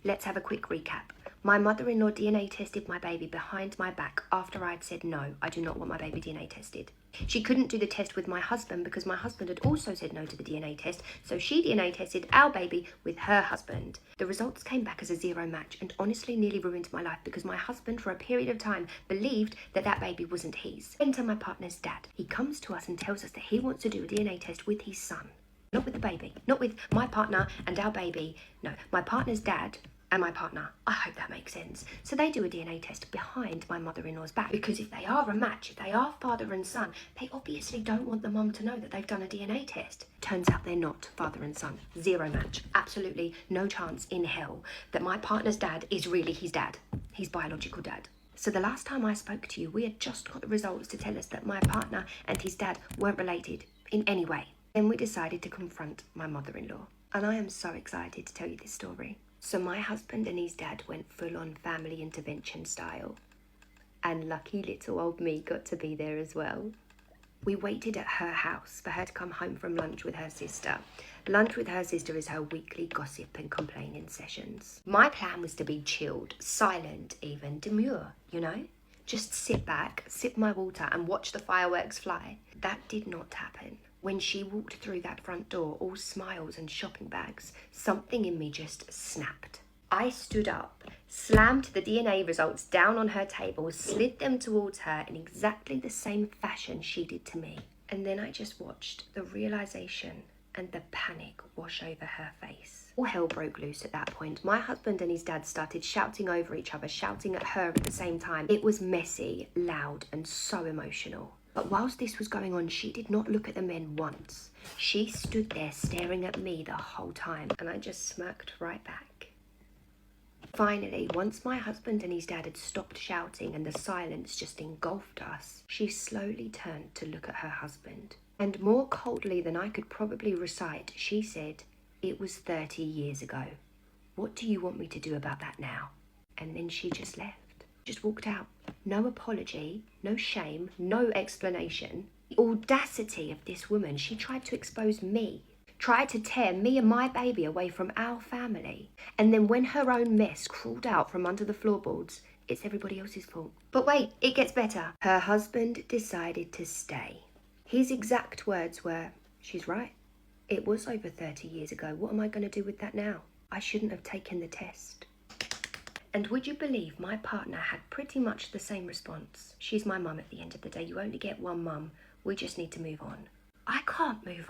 Let's have a quick recap. My mother-in-law DNA tested my baby behind my back after I'd said no, I do not want my baby DNA tested. She couldn't do the test with my husband because my husband had also said no to the DNA test, so she DNA tested our baby with her husband. The results came back as a 0 match and honestly nearly ruined my life because my husband for a period of time believed that that baby wasn't his. Enter my partner's dad. He comes to us and tells us that he wants to do a DNA test with his son. Not with the baby, not with my partner and our baby, no, my partner's dad and my partner. I hope that makes sense. So they do a DNA test behind my mother-in-law's back because if they are a match, if they are father and son, they obviously don't want the mum to know that they've done a DNA test. Turns out they're not father and son. 0 match. Absolutely no chance in hell that my partner's dad is really his dad, his biological dad. So the last time I spoke to you, we had just got the results to tell us that my partner and his dad weren't related in any way. Then we decided to confront my mother-in-law. And I am so excited to tell you this story. So my husband and his dad went full-on family intervention style. And lucky little old me got to be there as well. We waited at her house for her to come home from lunch with her sister. Lunch with her sister is her weekly gossip and complaining sessions. My plan was to be chilled, silent even, demure, you know? Just sit back, sip my water and watch the fireworks fly. That did not happen. When she walked through that front door, all smiles and shopping bags, something in me just snapped. I stood up, slammed the DNA results down on her table, slid them towards her in exactly the same fashion she did to me. And then I just watched the realization and the panic wash over her face. All hell broke loose at that point. My husband and his dad started shouting over each other, shouting at her at the same time. It was messy, loud, and so emotional. But whilst this was going on, she did not look at the men once. She stood there staring at me the whole time, and I just smirked right back. Finally, once my husband and his dad had stopped shouting and the silence just engulfed us, she slowly turned to look at her husband. And more coldly than I could probably recite, she said, "It was 30 years ago. What do you want me to do about that now?" And then she just left. Just walked out. No apology, no shame, no explanation. The audacity of this woman. She tried to expose me, tried to tear me and my baby away from our family. And then when her own mess crawled out from under the floorboards, it's everybody else's fault. But wait, it gets better. Her husband decided to stay. His exact words were, "She's right. It was over 30 years ago. What am I going to do with that now? I shouldn't have taken the test." And would you believe my partner had pretty much the same response? She's my mum at the end of the day. You only get one mum. We just need to move on. I can't move on.